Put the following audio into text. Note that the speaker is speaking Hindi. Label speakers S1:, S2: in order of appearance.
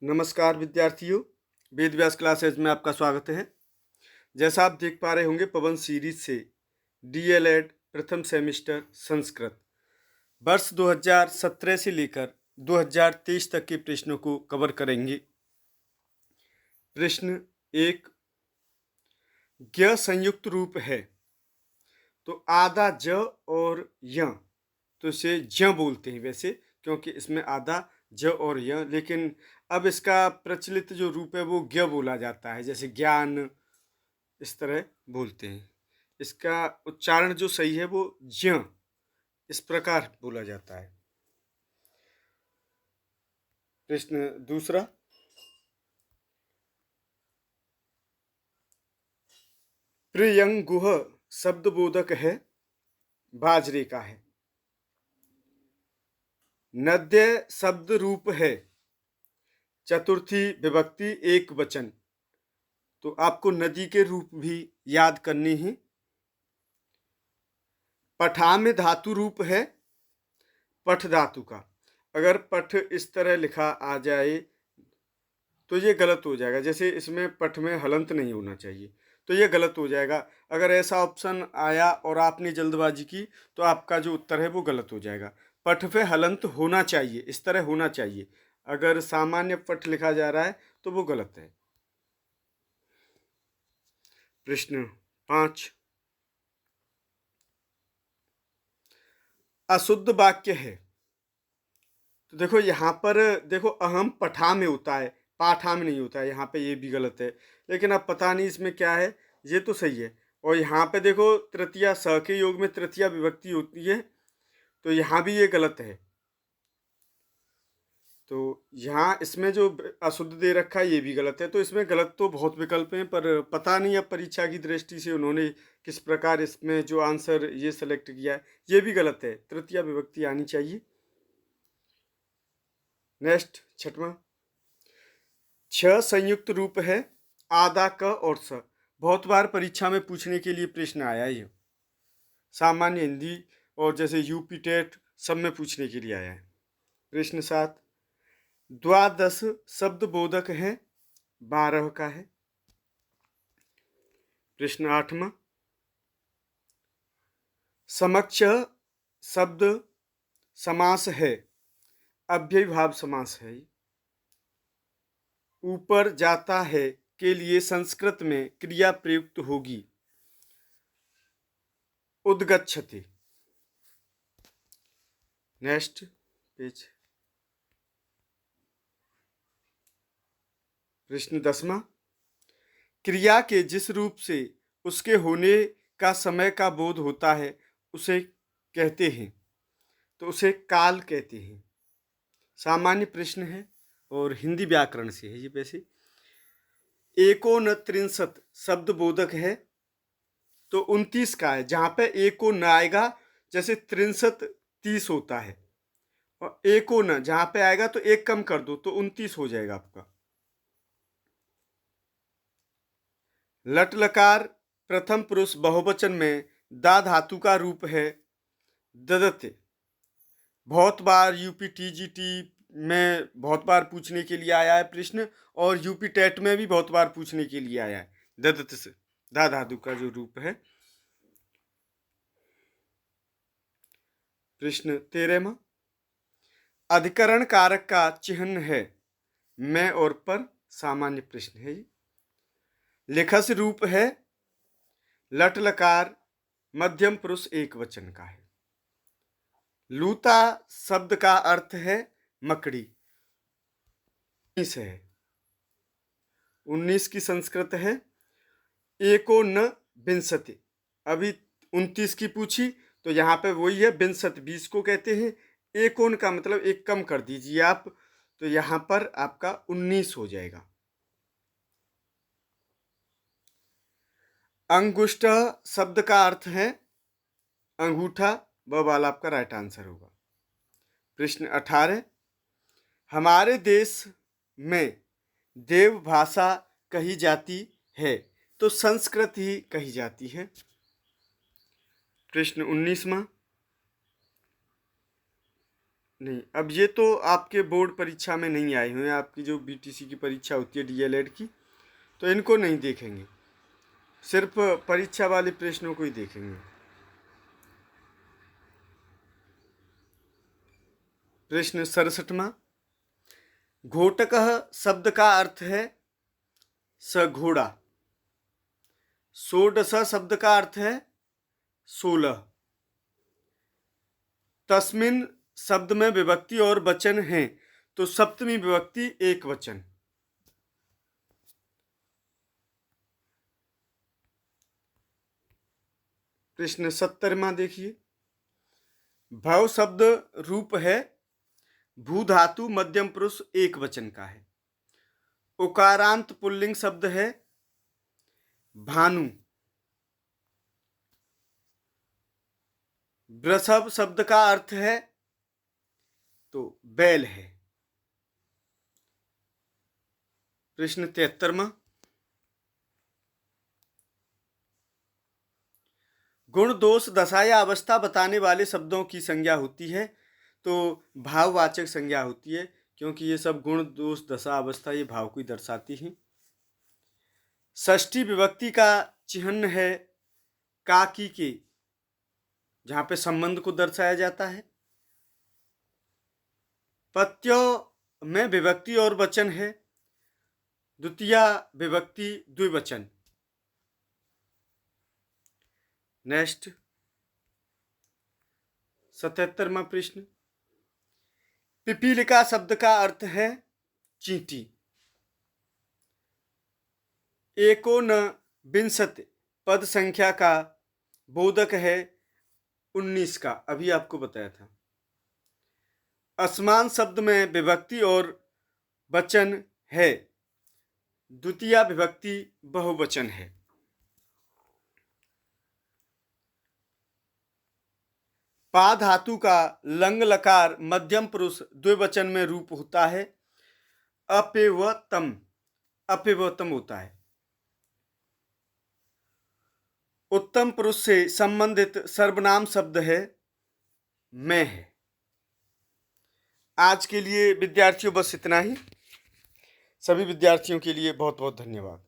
S1: नमस्कार विद्यार्थियों, वेद व्यास क्लासेज में आपका स्वागत है। जैसा आप देख पा रहे होंगे, पवन सीरीज से डीएलएड प्रथम सेमेस्टर संस्कृत वर्ष 2017 से लेकर 2023 तक के प्रश्नों को कवर करेंगे। प्रश्न एक, ज्ञ संयुक्त रूप है तो आधा ज और य, तो इसे ज्ञ बोलते हैं वैसे, क्योंकि इसमें आधा ज और य, लेकिन अब इसका प्रचलित जो रूप है वो ज्ञ बोला जाता है, जैसे ज्ञान, इस तरह बोलते हैं। इसका उच्चारण जो सही है वो ज्ञ, इस प्रकार बोला जाता है। प्रश्न दूसरा, प्रियंगुह शब्द बोधक है, बाजरे का है। नद्य शब्द रूप है, चतुर्थी विभक्ति एक वचन, तो आपको नदी के रूप भी याद करने हैं। पठा में धातु रूप है, पठ धातु का। अगर पठ इस तरह लिखा आ जाए तो ये गलत हो जाएगा, जैसे इसमें पठ में हलंत नहीं होना चाहिए, तो ये गलत हो जाएगा। अगर ऐसा ऑप्शन आया और आपने जल्दबाजी की तो आपका जो उत्तर है वो गलत हो जाएगा। पठ पे हलंत होना चाहिए, इस तरह होना चाहिए। अगर सामान्य पठ लिखा जा रहा है तो वो गलत है। प्रश्न 5, अशुद्ध वाक्य है, तो देखो यहाँ पर देखो अहम पठा में होता है, पाठा में नहीं होता है। यहाँ पे ये भी गलत है, लेकिन अब पता नहीं इसमें क्या है। ये तो सही है। और यहाँ पे देखो तृतीया स के योग में तृतीया विभक्ति होती है, तो यहाँ भी ये गलत है। तो यहाँ इसमें जो अशुद्ध दे रखा है ये भी गलत है। तो इसमें गलत तो बहुत विकल्प हैं, पर पता नहीं अब परीक्षा की दृष्टि से उन्होंने किस प्रकार इसमें जो आंसर ये सेलेक्ट किया है, ये भी गलत है। तृतीया विभक्ति आनी चाहिए। नेक्स्ट छठवां, छ संयुक्त रूप है, आधा क और स। बहुत बार परीक्षा में पूछने के लिए प्रश्न आया है। ये सामान्य हिंदी और जैसे यूपी टेट सब में पूछने के लिए आया है। प्रश्न 7, द्वादश शब्द बोधक है, 12 का है। प्रश्न 8वां, समक्ष शब्द समास है, अव्ययीभाव समास है। ऊपर जाता है के लिए संस्कृत में क्रिया प्रयुक्त होगी, उद्गच्छति। Next page. प्रश्न 10वां, क्रिया के जिस रूप से उसके होने का समय का बोध होता है उसे कहते हैं, तो उसे काल कहते हैं। सामान्य प्रश्न है और हिंदी व्याकरण से है ये। वैसे एकोनत्रिंशत शब्द बोधक है, तो 29 का है। जहां पे एको न आएगा, जैसे 63 30 होता है, और एको न जहां पे आएगा तो एक कम कर दो तो 29 हो जाएगा आपका। लट लकार प्रथम पुरुष बहुवचन में दा धातु का रूप है, ददते। बहुत बार यूपी टीजीटी में बहुत बार पूछने के लिए आया है प्रश्न, और यूपी टेट में भी बहुत बार पूछने के लिए आया है। ददत से दा धातु का जो रूप है। प्रश्न 13वां, अधिकरण कारक का चिन्ह है, मैं और पर। सामान्य प्रश्न है ये। लेखस रूप है, लट लकार मध्यम पुरुष एक वचन का है। लूता शब्द का अर्थ है मकड़ी। 19 है, 19 की संस्कृत है एको न विंशति। अभी 29 की पूछी तो यहाँ पे वही है, विंशत 20 को कहते हैं। एकोन का मतलब एक कम कर दीजिए आप, तो यहाँ पर आपका 19 हो जाएगा। अंगुष्ठ शब्द का अर्थ है अंगूठा, वह वाला आपका राइट आंसर होगा। प्रश्न 18, हमारे देश में देव भाषा कही जाती है, तो संस्कृत ही कही जाती है। प्रश्न 19वां, नहीं, अब ये तो आपके बोर्ड परीक्षा में नहीं आए हुए हैं, आपकी जो बीटीसी की परीक्षा होती है डीएलएड की, तो इनको नहीं देखेंगे, सिर्फ परीक्षा वाले प्रश्नों को ही देखेंगे। प्रश्न 67वां, घोटकः शब्द का अर्थ है सघोड़ा। षोडश शब्द का अर्थ है 16। तस्मिन शब्द में विभक्ति और वचन हैं, तो सप्तमी विभक्ति एक वचन। प्रश्न 70वां देखिए, भव शब्द रूप है भू धातु मध्यम पुरुष एक वचन का है। उकारांत पुल्लिंग शब्द है भानु। वृषभ शब्द का अर्थ है तो बैल है। प्रश्न 73वां, गुण दोष दशा या अवस्था बताने वाले शब्दों की संज्ञा होती है, तो भाववाचक संज्ञा होती है, क्योंकि ये सब गुण दोष दशा अवस्था ये भाव को ही दर्शाती हैं। षष्ठी विभक्ति का चिन्ह है काकी के, जहां पे संबंध को दर्शाया जाता है। पत्यों में विभक्ति और वचन है, द्वितीय विभक्ति द्विवचन। नेक्स्ट 77वां प्रश्न, पिपीलिका शब्द का अर्थ है चींटी। एकोनविंशति पद संख्या का बोधक है 19 का, अभी आपको बताया था। असमान शब्द में विभक्ति और वचन है, द्वितीय विभक्ति बहुवचन है। पा धातु का लंग लकार मध्यम पुरुष द्विवचन में रूप होता है अपेवतम, अपेवतम होता है। उत्तम पुरुष से संबंधित सर्वनाम शब्द है मैं है। आज के लिए विद्यार्थियों बस इतना ही। सभी विद्यार्थियों के लिए बहुत बहुत धन्यवाद।